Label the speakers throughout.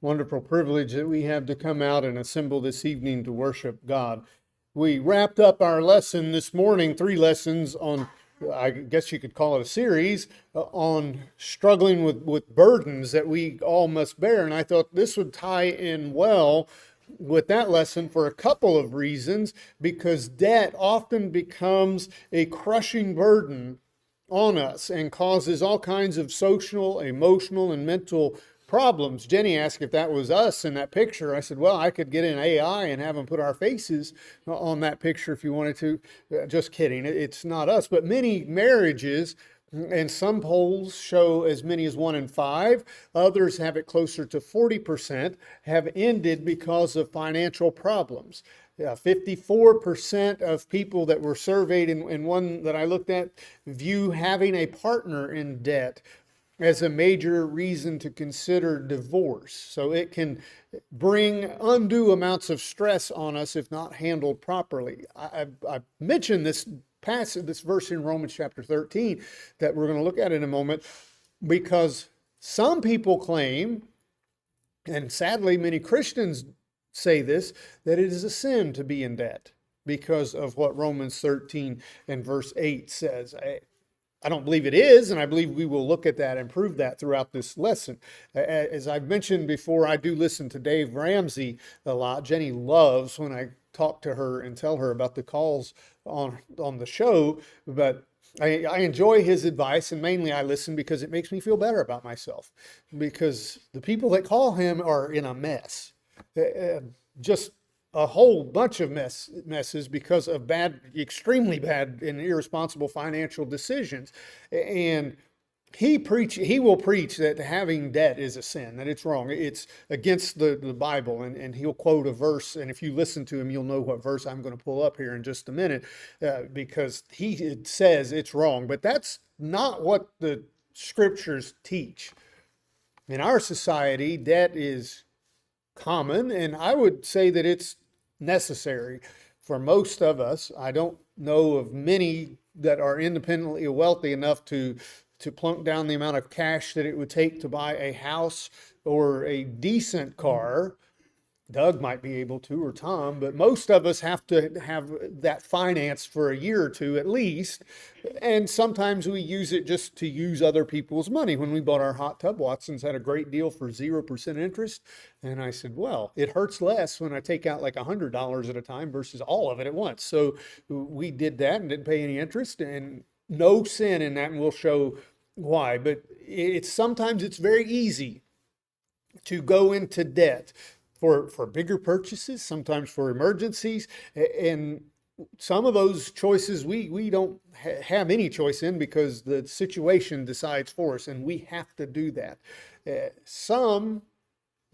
Speaker 1: Wonderful privilege that we have to come out and assemble this evening to worship God. We wrapped up our lesson this morning, 3 lessons on, I guess you could call it a series, on struggling with burdens that we all must bear. And I thought this would tie in well with that lesson for a couple of reasons, because debt often becomes a crushing burden on us and causes all kinds of social, emotional, and mental problems. Jenny asked if that was us in that picture. I said, well, I could get an AI and have them put our faces on that picture if you wanted to. Just kidding. It's not us. But many marriages, and some polls show as many as 1 in 5, others have it closer to 40%, have ended because of financial problems. 54% of people that were surveyed in one that I looked at view having a partner in debt as a major reason to consider divorce. So it can bring undue amounts of stress on us if not handled properly. I mentioned this passage, this verse in Romans chapter 13 that we're going to look at in a moment, because some people claim, and sadly many Christians say this, that it is a sin to be in debt because of what Romans 13 and verse 8 says. I don't believe it is, and I believe we will look at that and prove that throughout this lesson. As I've mentioned before, I do listen to Dave Ramsey a lot. Jenny loves when I talk to her and tell her about the calls on the show, but I enjoy his advice, and mainly I listen because it makes me feel better about myself, because the people that call him are in a mess. Just a whole bunch of messes because of bad, extremely bad and irresponsible financial decisions. And he will preach that having debt is a sin, that it's wrong. It's against the Bible. And he'll quote a verse. And if you listen to him, you'll know what verse I'm going to pull up here in just a minute, because he says it's wrong. But that's not what the scriptures teach. In our society, debt is common, and I would say that it's necessary for most of us. I don't know of many that are independently wealthy enough to plunk down the amount of cash that it would take to buy a house or a decent car. Doug might be able to, or Tom, but most of us have to have that financed for a year or two at least. And sometimes we use it just to use other people's money. When we bought our hot tub, Watson's had a great deal for 0% interest. And I said, well, it hurts less when I take out like $100 at a time versus all of it at once. So we did that and didn't pay any interest, and no sin in that, and we'll show why. But sometimes it's very easy to go into debt for bigger purchases, sometimes for emergencies, and some of those choices we don't have any choice in because the situation decides for us, and we have to do that. Some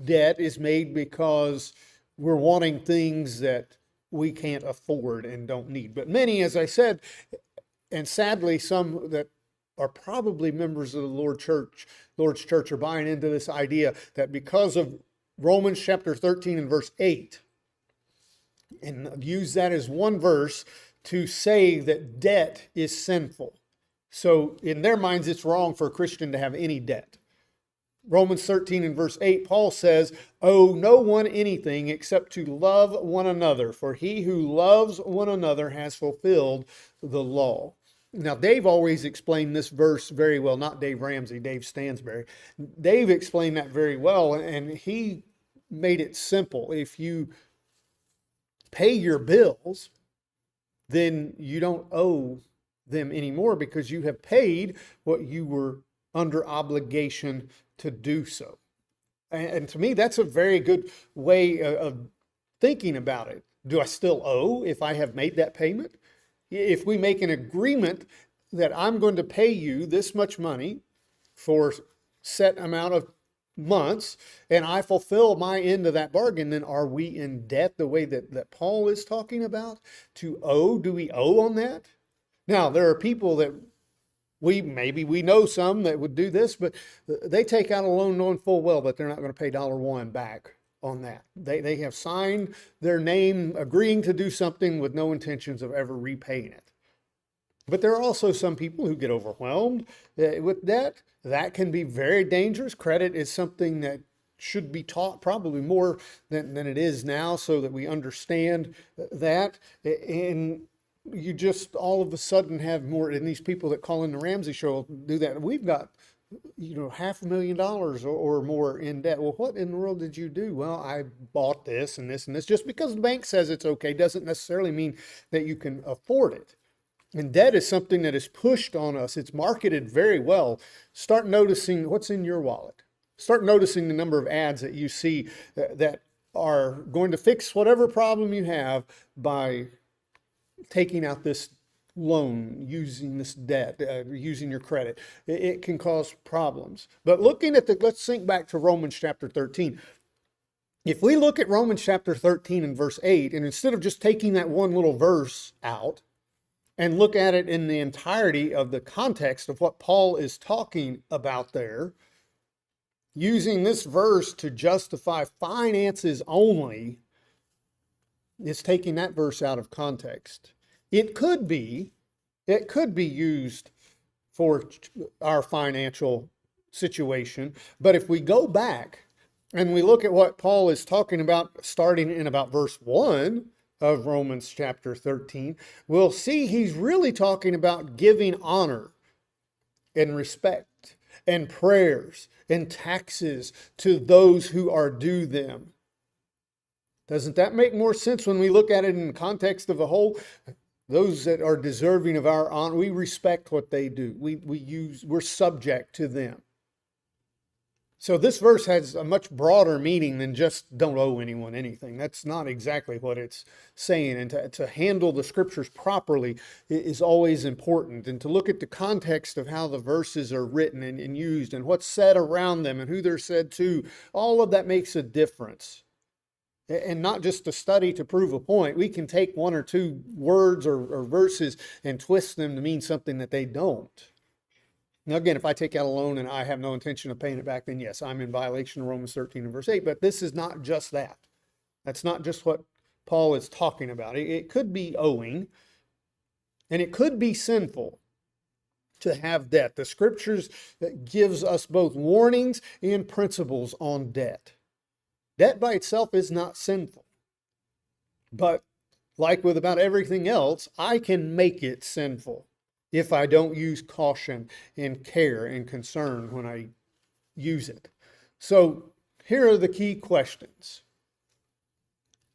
Speaker 1: debt is made because we're wanting things that we can't afford and don't need. But many, as I said, and sadly some that are probably members of the Lord's Church are buying into this idea that because of Romans chapter 13 and verse 8, and use that as one verse to say that debt is sinful. So in their minds, it's wrong for a Christian to have any debt. Romans 13 and verse 8, Paul says, owe no one anything except to love one another, for he who loves one another has fulfilled the law. Now, Dave always explained this verse very well, not Dave Ramsey, Dave Stansberry. Dave explained that very well, and he made it simple. If you pay your bills, then you don't owe them anymore because you have paid what you were under obligation to do so. And to me, that's a very good way of thinking about it. Do I still owe if I have made that payment? If we make an agreement that I'm going to pay you this much money for set amount of months, and I fulfill my end of that bargain, then are we in debt the way that Paul is talking about? To owe, do we owe on that? Now, there are people that we know some that would do this, but they take out a loan knowing full well that they're not going to pay $1 back on that. They have signed their name agreeing to do something with no intentions of ever repaying it. But there are also some people who get overwhelmed with debt. That can be very dangerous. Credit is something that should be taught probably more than it is now, so that we understand that. And you just all of a sudden have more, and these people that call in the Ramsey Show do that. We've got, $500,000 or more in debt. Well, what in the world did you do? Well, I bought this and this and this. Just because the bank says it's okay doesn't necessarily mean that you can afford it. And debt is something that is pushed on us. It's marketed very well. Start noticing what's in your wallet. Start noticing the number of ads that you see that are going to fix whatever problem you have by taking out this loan, using this debt, using your credit. It can cause problems. But let's think back to Romans chapter 13. If we look at Romans chapter 13 and verse 8, and instead of just taking that one little verse out, and look at it in the entirety of the context of what Paul is talking about there, using this verse to justify finances only is taking that verse out of context. It could be used for our financial situation, but if we go back and we look at what Paul is talking about, starting in about verse 1 of Romans chapter 13, we'll see he's really talking about giving honor and respect and prayers and taxes to those who are due them. Doesn't that make more sense when we look at it in the context of a whole? Those that are deserving of our honor, we respect what they do. We're subject to them. So this verse has a much broader meaning than just don't owe anyone anything. That's not exactly what it's saying. And to handle the scriptures properly is always important. And to look at the context of how the verses are written and used and what's said around them and who they're said to, all of that makes a difference. And not just to study to prove a point. We can take one or two words or verses and twist them to mean something that they don't. Now, again, if I take out a loan and I have no intention of paying it back, then yes, I'm in violation of Romans 13 and verse 8. But this is not just that. That's not just what Paul is talking about. It could be owing, and it could be sinful to have debt. The scriptures gives us both warnings and principles on debt. Debt by itself is not sinful. But like with about everything else, I can make it sinful if I don't use caution and care and concern when I use it. So here are the key questions.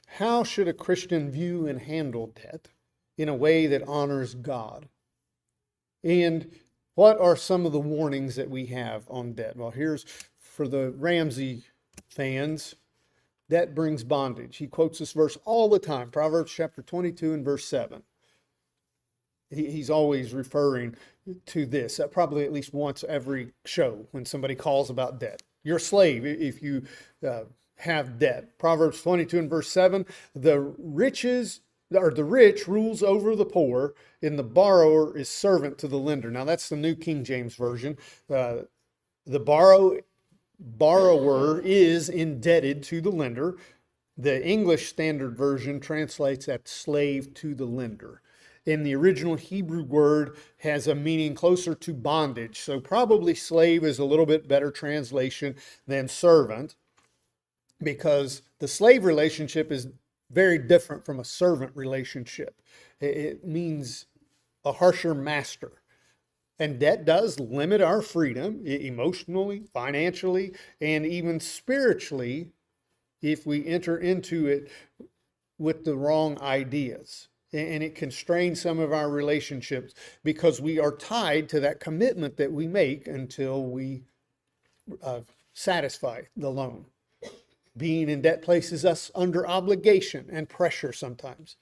Speaker 1: How should a Christian view and handle debt in a way that honors God? And what are some of the warnings that we have on debt? Well, here's for the Ramsey fans. Debt brings bondage. He quotes this verse all the time, Proverbs chapter 22 and verse 7. He's always referring to this, probably at least once every show when somebody calls about debt. You're a slave if you have debt. Proverbs 22 and verse 7, the rich rules over the poor, and the borrower is servant to the lender. Now that's the New King James Version. The borrower is indebted to the lender. The English Standard Version translates that slave to the lender. In the original Hebrew word has a meaning closer to bondage. So probably slave is a little bit better translation than servant, because the slave relationship is very different from a servant relationship. It means a harsher master. And debt does limit our freedom emotionally, financially, and even spiritually if we enter into it with the wrong ideas. And it constrains some of our relationships because we are tied to that commitment that we make until we satisfy the loan. Being in debt places us under obligation and pressure sometimes.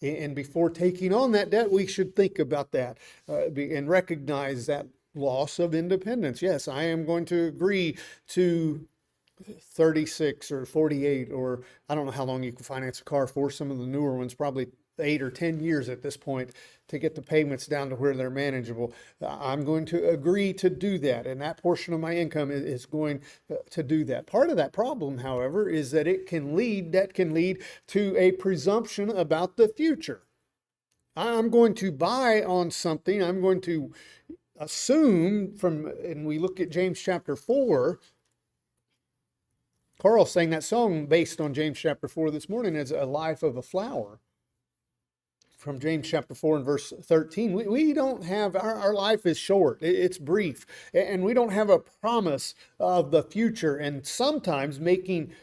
Speaker 1: And before taking on that debt, we should think about that and recognize that loss of independence. Yes, I am going to agree to 36 or 48, or I don't know how long you can finance a car for. Some of the newer ones, probably 8 or 10 years at this point, to get the payments down to where they're manageable. I'm going to agree to do that, and that portion of my income is going to do that. Part of that problem, however, is that debt can lead to a presumption about the future. I'm going to buy on something, I'm going to assume and we look at James chapter 4, Carl sang that song based on James chapter 4 this morning as a life of a flower. From James chapter 4 and verse 13, we don't have, our life is short, it's brief, and we don't have a promise of the future. And sometimes making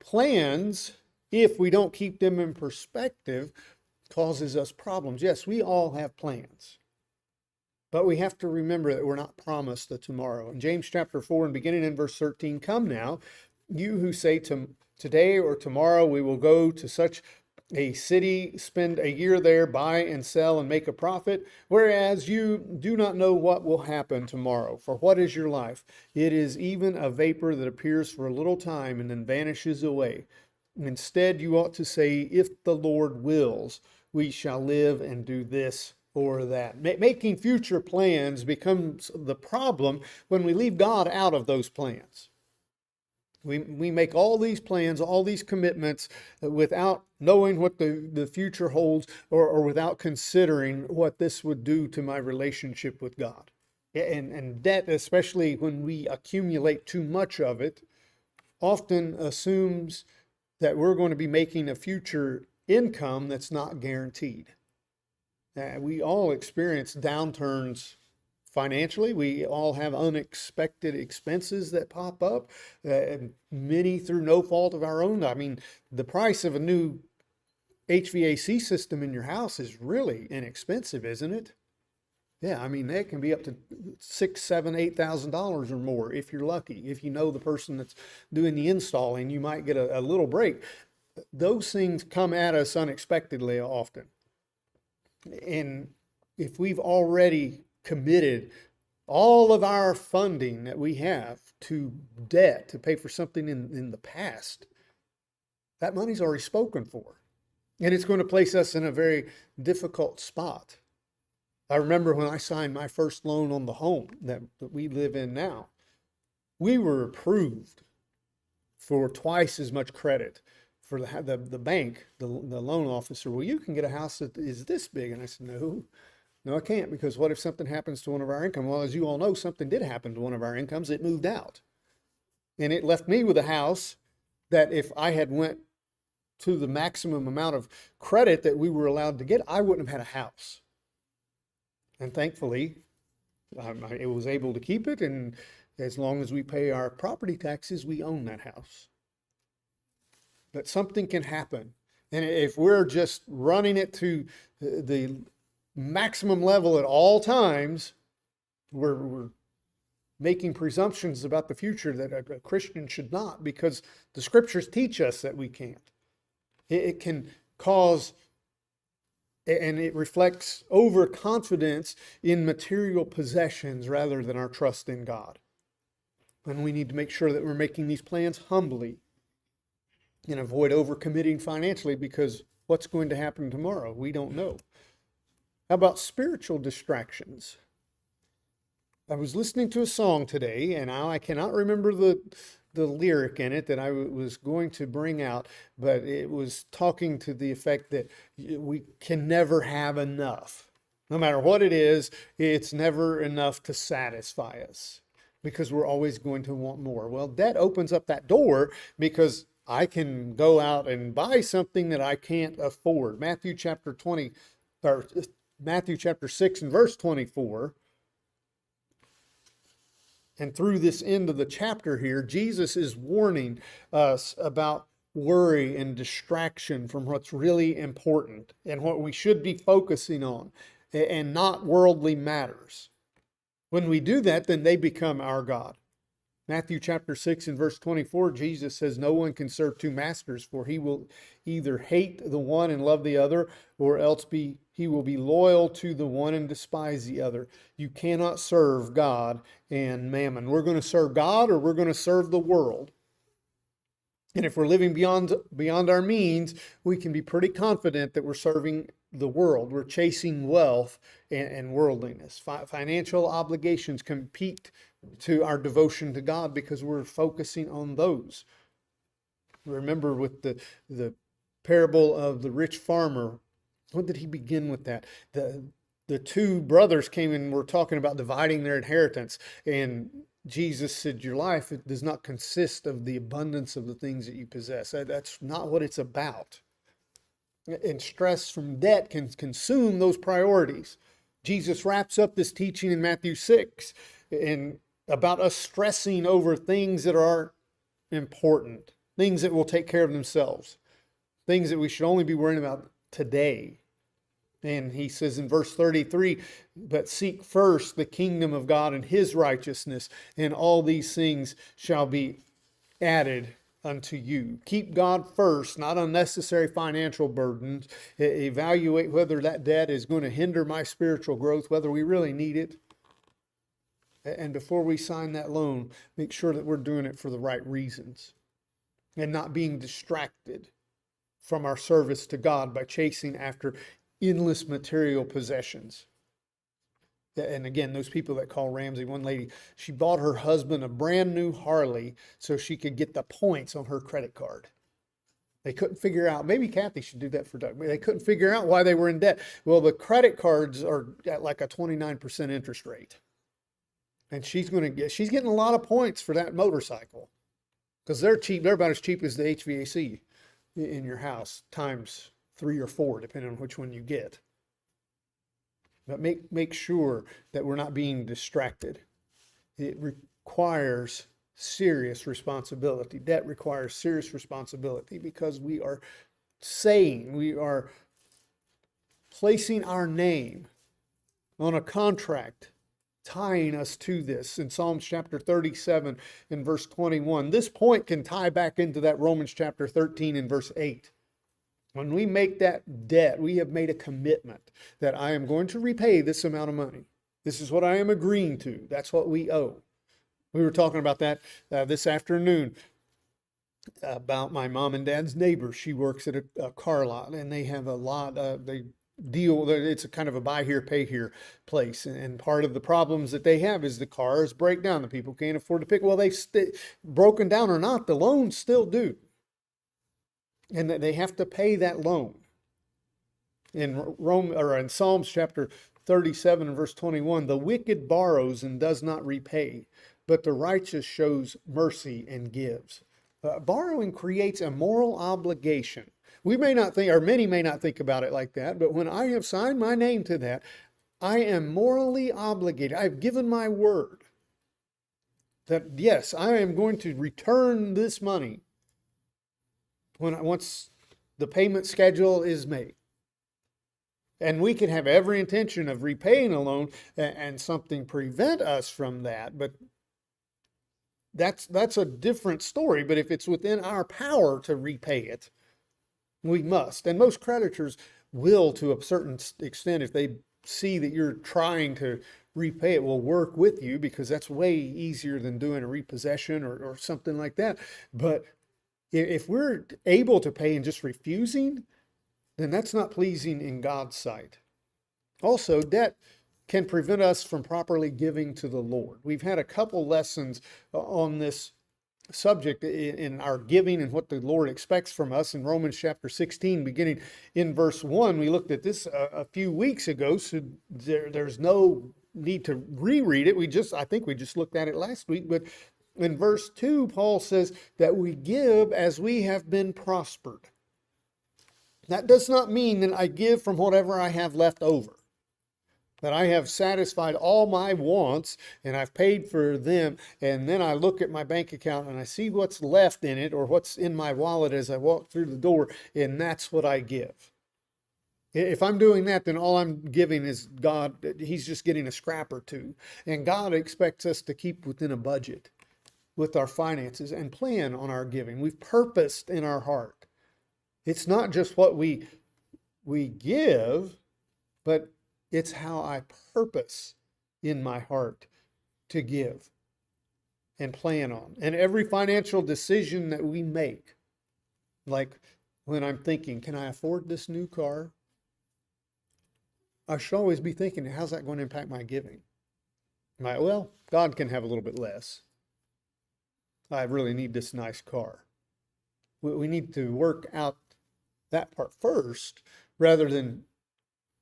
Speaker 1: plans, if we don't keep them in perspective, causes us problems. Yes, we all have plans, but we have to remember that we're not promised a tomorrow. In James chapter 4 and beginning in verse 13, come now, you who say to today or tomorrow we will go to such a city, spend a year there, buy and sell and make a profit, whereas you do not know what will happen tomorrow. For what is your life? It is even a vapor that appears for a little time and then vanishes away. Instead, you ought to say, if the Lord wills, we shall live and do this or that. Making future plans becomes the problem when we leave God out of those plans. We make all these plans, all these commitments without knowing what the future holds, or without considering what this would do to my relationship with God. And debt, especially when we accumulate too much of it, often assumes that we're going to be making a future income that's not guaranteed. We all experience downturns financially. We all have unexpected expenses that pop up, and many through no fault of our own. I mean, the price of a new HVAC system in your house is really inexpensive, isn't it? Yeah, I mean, that can be up to $6,000, $7,000, $8,000 or more if you're lucky. If you know the person that's doing the installing, you might get a little break. Those things come at us unexpectedly often. And if we've already committed all of our funding that we have to debt to pay for something in the past, that money's already spoken for. And it's going to place us in a very difficult spot. I remember when I signed my first loan on the home that we live in now, we were approved for twice as much credit for the bank, the loan officer. Well, you can get a house that is this big. And I said, no, I can't, because what if something happens to one of our income? Well, as you all know, something did happen to one of our incomes. It moved out. And it left me with a house that if I had went to the maximum amount of credit that we were allowed to get, I wouldn't have had a house. And thankfully, I was able to keep it. And as long as we pay our property taxes, we own that house. But something can happen. And if we're just running it to the maximum level at all times, we're making presumptions about the future that a Christian should not, because the scriptures teach us that we can't. It can cause, and it reflects overconfidence in material possessions rather than our trust in God. And we need to make sure that we're making these plans humbly and avoid overcommitting financially, because what's going to happen tomorrow? We don't know. How about spiritual distractions? I was listening to a song today, and I cannot remember the lyric in it that I was going to bring out, but it was talking to the effect that we can never have enough. No matter what it is, it's never enough to satisfy us, because we're always going to want more. Well, debt opens up that door, because I can go out and buy something that I can't afford. Matthew chapter 6 and verse 24. And through this end of the chapter here, Jesus is warning us about worry and distraction from what's really important and what we should be focusing on, and not worldly matters. When we do that, then they become our God. Matthew chapter 6 and verse 24, Jesus says, no one can serve two masters, for he will either hate the one and love the other, or else he will be loyal to the one and despise the other. You cannot serve God and mammon. We're going to serve God, or we're going to serve the world. And if we're living beyond our means, we can be pretty confident that we're serving the world. We're chasing wealth and worldliness. Financial obligations compete to our devotion to God, because we're focusing on those. Remember with the parable of the rich farmer, what did he begin with that? The two brothers came and were talking about dividing their inheritance. And Jesus said, your life, it does not consist of the abundance of the things that you possess. That's not what it's about. And stress from debt can consume those priorities. Jesus wraps up this teaching in Matthew 6 and about us stressing over things that are important, things that will take care of themselves, things that we should only be worrying about today. And he says in verse 33, but seek first the kingdom of God and his righteousness, and all these things shall be added unto you. Keep God first, not unnecessary financial burdens. Evaluate whether that debt is going to hinder my spiritual growth, whether we really need it. And before we sign that loan, make sure that we're doing it for the right reasons and not being distracted from our service to God by chasing after endless material possessions. And again, those people that call Ramsey, one lady, she bought her husband a brand new Harley so she could get the points on her credit card. They couldn't figure out, maybe Kathy should do that for Doug. They couldn't figure out why they were in debt. Well, the credit cards are at like a 29% interest rate. And she's getting a lot of points for that motorcycle because they're cheap. They're about as cheap as the HVAC in your house times 3 or 4, depending on which one you get. But make sure that we're not being distracted. It requires serious responsibility. Debt requires serious responsibility because we are placing our name on a contract tying us to this. In Psalms chapter 37 and verse 21, this point can tie back into that Romans chapter 13 and verse 8. When we make that debt, we have made a commitment that I am going to repay this amount of money. This is what I am agreeing to. That's what we owe. We were talking about that this afternoon about my mom and dad's neighbor. She works at a car lot, and they have a lot. They deal. It's a kind of a buy here, pay here place, and part of the problems that they have is the cars break down. The people can't afford to pick. Well, broken down or not, the loans still due. And that they have to pay that loan. In Psalms chapter 37 and verse 21, the wicked borrows and does not repay, but the righteous shows mercy and gives. Borrowing creates a moral obligation. We may not think, or many may not think about it like that, but when I have signed my name to that, I am morally obligated. I've given my word that yes, I am going to return this money once the payment schedule is made. And we can have every intention of repaying a loan and something prevent us from that, but that's a different story. But if it's within our power to repay it, we must. And most creditors will, to a certain extent, if they see that you're trying to repay it, will work with you because that's way easier than doing a repossession or something like that. But if we're able to pay and just refusing, then that's not pleasing in God's sight. Also, debt can prevent us from properly giving to the Lord. We've had a couple lessons on this subject in our giving and what the Lord expects from us in Romans chapter 16, beginning in verse 1. We looked at this a few weeks ago, so there's no need to reread it. I think we just looked at it last week, but in verse 2, Paul says that we give as we have been prospered. That does not mean that I give from whatever I have left over, that I have satisfied all my wants and I've paid for them, and then I look at my bank account and I see what's left in it or what's in my wallet as I walk through the door, and that's what I give. If I'm doing that, then all I'm giving is God. He's just getting a scrap or two. And God expects us to keep within a budget with our finances and plan on our giving. We've purposed in our heart. It's not just what we give, but it's how I purpose in my heart to give and plan on. And every financial decision that we make, like when I'm thinking, can I afford this new car? I should always be thinking, how's that going to impact my giving? Well, God can have a little bit less. I really need this nice car. We need to work out that part first rather than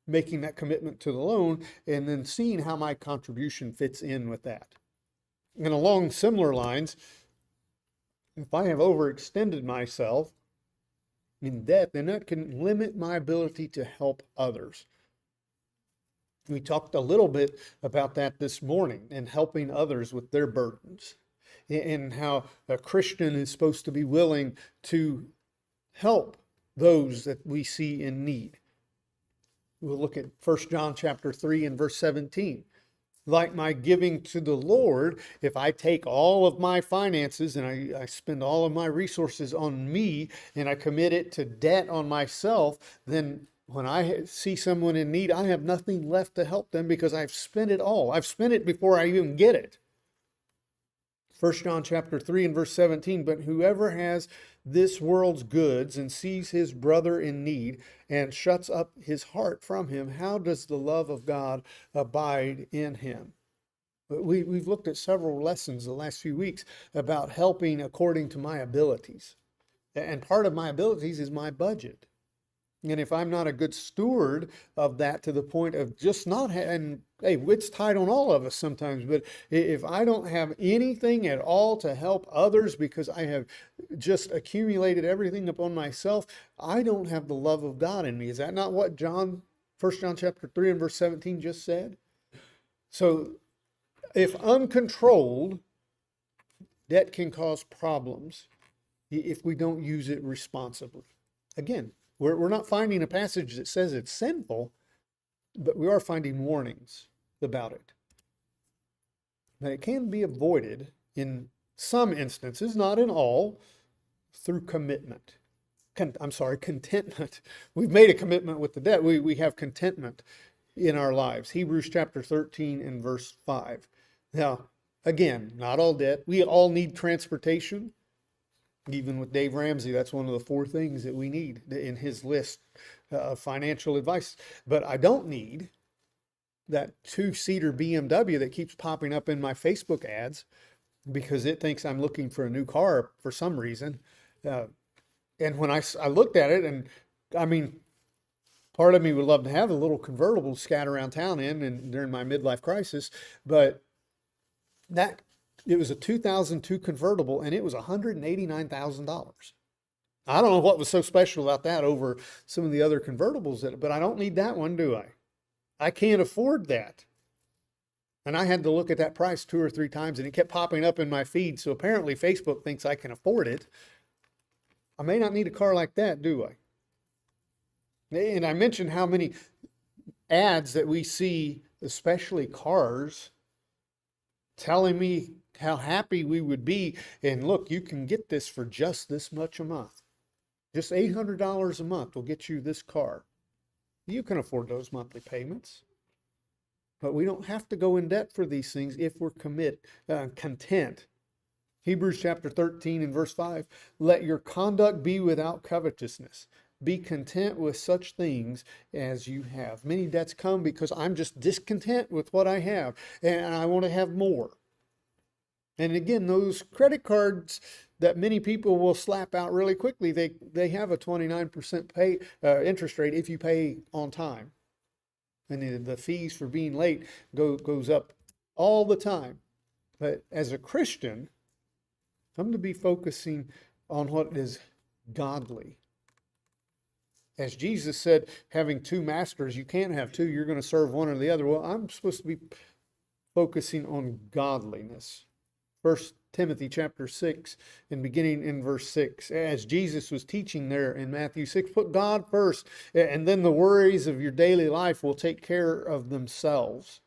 Speaker 1: making that commitment to the loan and then seeing how my contribution fits in with that. And along similar lines, if I have overextended myself in debt, then that can limit my ability to help others. We talked a little bit about that this morning and helping others with their burdens, and how a Christian is supposed to be willing to help those that we see in need. We'll look at 1 John chapter 3 and verse 17. Like my giving to the Lord, if I take all of my finances and I spend all of my resources on me and I commit it to debt on myself, then when I see someone in need, I have nothing left to help them because I've spent it all. I've spent it before I even get it. 1 John chapter 3 and verse 17, but whoever has this world's goods and sees his brother in need and shuts up his heart from him, how does the love of God abide in him? We've looked at several lessons the last few weeks about helping according to my abilities. And part of my abilities is my budget. And if I'm not a good steward of that to the point of just not and hey, it's tight on all of us sometimes, but if I don't have anything at all to help others because I have just accumulated everything upon myself, I don't have the love of God in me. Is that not what 1 John chapter 3 and verse 17 just said? So if uncontrolled, debt can cause problems if we don't use it responsibly. Again, we're not finding a passage that says it's sinful, but we are finding warnings about it. Now, it can be avoided in some instances, not in all, through commitment. Contentment. We've made a commitment with the debt. We have contentment in our lives. Hebrews chapter 13 and verse 5. Now, again, not all debt. We all need transportation. Even with Dave Ramsey, that's one of the 4 things that we need in his list of financial advice. But I don't need that 2-seater BMW that keeps popping up in my Facebook ads because it thinks I'm looking for a new car for some reason. And when I looked at it, and I mean, part of me would love to have a little convertible to scatter around town in and during my midlife crisis, but it was a 2002 convertible, and it was $189,000. I don't know what was so special about that over some of the other convertibles, but I don't need that one, do I? I can't afford that. And I had to look at that price 2 or 3 times, and it kept popping up in my feed. So apparently Facebook thinks I can afford it. I may not need a car like that, do I? And I mentioned how many ads that we see, especially cars, telling me how happy we would be. And look, you can get this for just this much a month. Just $800 a month will get you this car. You can afford those monthly payments. But we don't have to go in debt for these things if we're content. Hebrews chapter 13 and verse 5, let your conduct be without covetousness. Be content with such things as you have. Many debts come because I'm just discontent with what I have and I want to have more. And again, those credit cards that many people will slap out really quickly, they have a 29% interest rate if you pay on time. And the fees for being late goes up all the time. But as a Christian, I'm to be focusing on what is godly. As Jesus said, having 2 masters, you can't have 2. You're going to serve one or the other. Well, I'm supposed to be focusing on godliness. 1 Timothy chapter 6 and beginning in verse 6. As Jesus was teaching there in Matthew 6, put God first, and then the worries of your daily life will take care of themselves.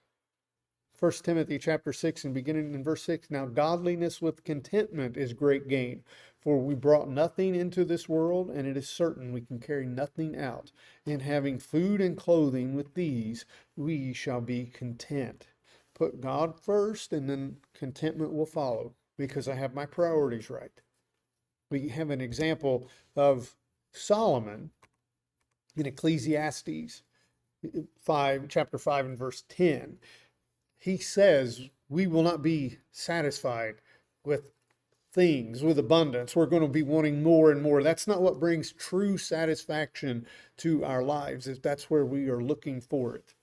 Speaker 1: 1 Timothy chapter 6 and beginning in verse 6. Now godliness with contentment is great gain, for we brought nothing into this world, and it is certain we can carry nothing out. And having food and clothing, with these we shall be content. Put God first, and then contentment will follow, because I have my priorities right. We have an example of Solomon in Ecclesiastes chapter 5 and verse 10. He says, we will not be satisfied with things, with abundance. We're going to be wanting more and more. That's not what brings true satisfaction to our lives, if that's where we are looking for it.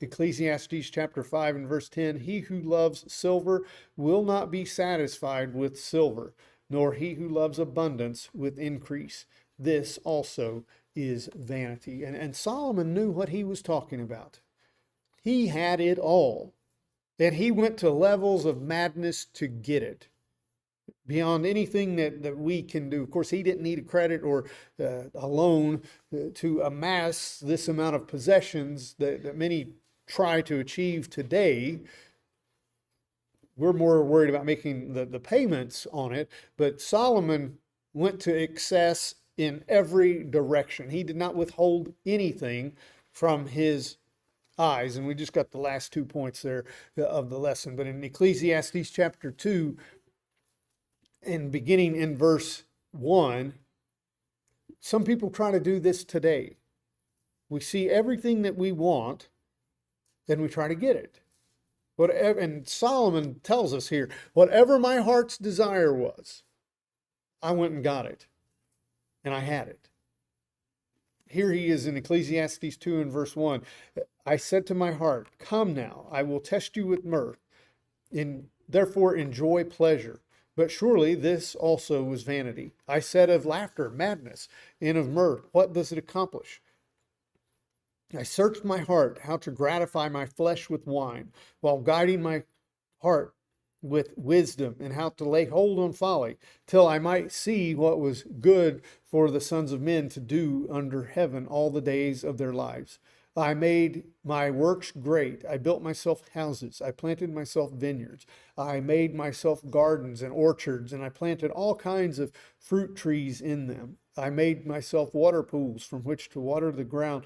Speaker 1: Ecclesiastes chapter 5 and verse 10, he who loves silver will not be satisfied with silver, nor he who loves abundance with increase. This also is vanity. And Solomon knew what he was talking about. He had it all, and he went to levels of madness to get it, beyond anything that we can do. Of course, he didn't need a credit or a loan to amass this amount of possessions that many try to achieve today. We're more worried about making the payments on it, but Solomon went to excess in every direction. He did not withhold anything from his eyes. And we just got the last 2 points there of the lesson. But in Ecclesiastes chapter 2, and beginning in verse 1, some people try to do this today. We see everything that we want, and we try to get it. Whatever, and Solomon tells us here, whatever my heart's desire was, I went and got it, and I had it. Here he is in Ecclesiastes 2 and verse 1. I said to my heart, come now, I will test you with mirth, and therefore enjoy pleasure. But surely this also was vanity. I said of laughter, madness, and of mirth, what does it accomplish? I searched my heart, how to gratify my flesh with wine, while guiding my heart with wisdom, and how to lay hold on folly, till I might see what was good for the sons of men to do under heaven all the days of their lives. I made my works great. I built myself houses. I planted myself vineyards. I made myself gardens and orchards, and I planted all kinds of fruit trees in them. I made myself water pools from which to water the ground,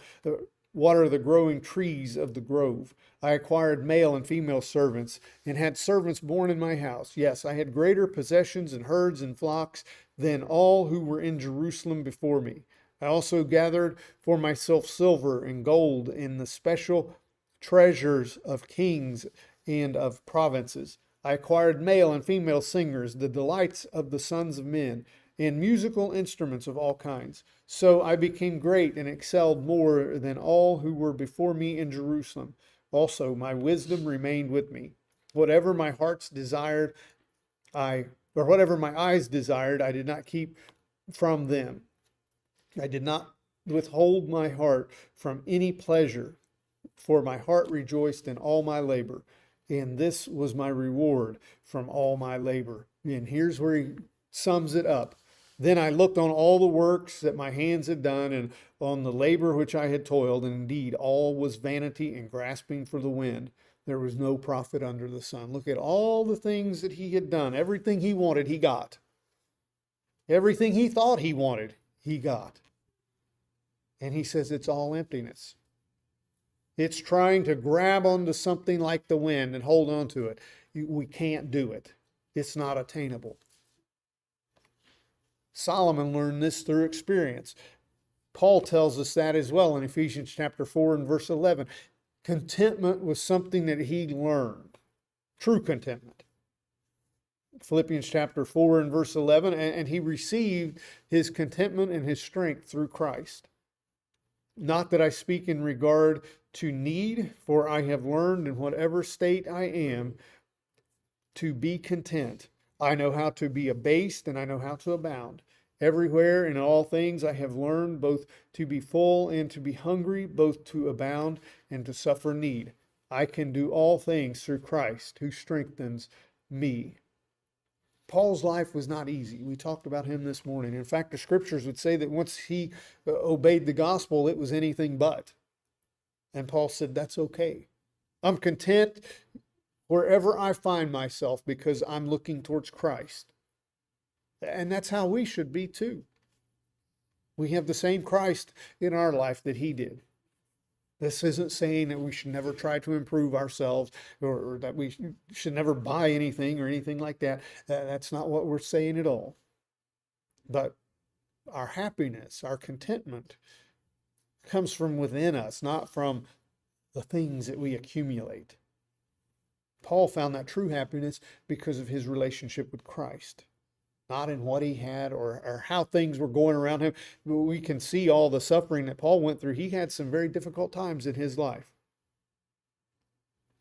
Speaker 1: water the growing trees of the grove. I acquired male and female servants, and had servants born in my house. Yes, I had greater possessions and herds and flocks than all who were in Jerusalem before me. I also gathered for myself silver and gold in the special treasures of kings and of provinces. I acquired male and female singers, the delights of the sons of men, and musical instruments of all kinds. So I became great and excelled more than all who were before me in Jerusalem. Also, my wisdom remained with me. Whatever my heart's desired, whatever my eyes desired, I did not keep from them. I did not withhold my heart from any pleasure, for my heart rejoiced in all my labor, and this was my reward from all my labor. And here's where he sums it up. Then I looked on all the works that my hands had done, and on the labor which I had toiled, and indeed all was vanity and grasping for the wind. There was no profit under the sun. Look at all the things that he had done. Everything he wanted, he got. Everything he thought he wanted, he got. And he says it's all emptiness. It's trying to grab onto something like the wind and hold on to it. We can't do it. It's not attainable. Solomon learned this through experience. Paul tells us that as well in Ephesians chapter 4 and verse 11. Contentment was something that he learned. True contentment. Philippians chapter 4 and verse 11, and he received his contentment and his strength through Christ. Not that I speak in regard to need, for I have learned in whatever state I am to be content. I know how to be abased and I know how to abound. Everywhere in all things I have learned both to be full and to be hungry, both to abound and to suffer need. I can do all things through Christ who strengthens me. Paul's life was not easy. We talked about him this morning. In fact, the scriptures would say that once he obeyed the gospel, it was anything but. And Paul said, that's okay. I'm content wherever I find myself because I'm looking towards Christ. And that's how we should be too. We have the same Christ in our life that he did. This isn't saying that we should never try to improve ourselves or that we should never buy anything or anything like that. That's not what we're saying at all. But our happiness, our contentment comes from within us, not from the things that we accumulate. Paul found that true happiness because of his relationship with Christ. Not in what he had or how things were going around him. We can see all the suffering that Paul went through. He had some very difficult times in his life.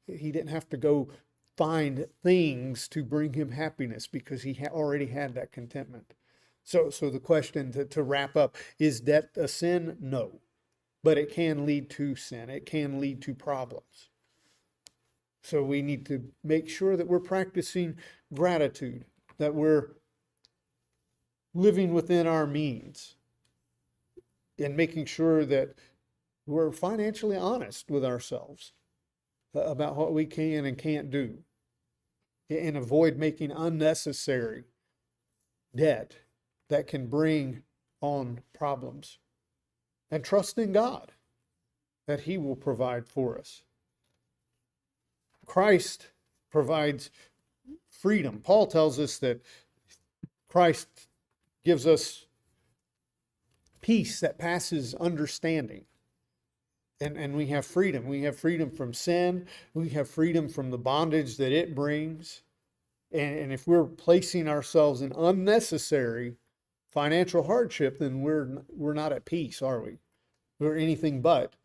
Speaker 1: He didn't have to go find things to bring him happiness because he already had that contentment. So the question to wrap up, is debt a sin? No, but it can lead to sin. It can lead to problems. So we need to make sure that we're practicing gratitude, that we're living within our means, and making sure that we're financially honest with ourselves about what we can and can't do, and avoid making unnecessary debt that can bring on problems, and trust in God that He will provide for us. Christ provides freedom. Paul tells us that Christ gives us peace that passes understanding. And we have freedom. We have freedom from sin. We have freedom from the bondage that it brings. And if we're placing ourselves in unnecessary financial hardship, then we're not at peace, are we? We're anything but.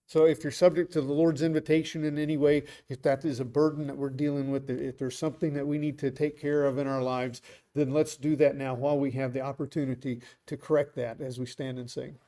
Speaker 1: So if you're subject to the Lord's invitation in any way, if that is a burden that we're dealing with, if there's something that we need to take care of in our lives, then let's do that now while we have the opportunity to correct that as we stand and sing.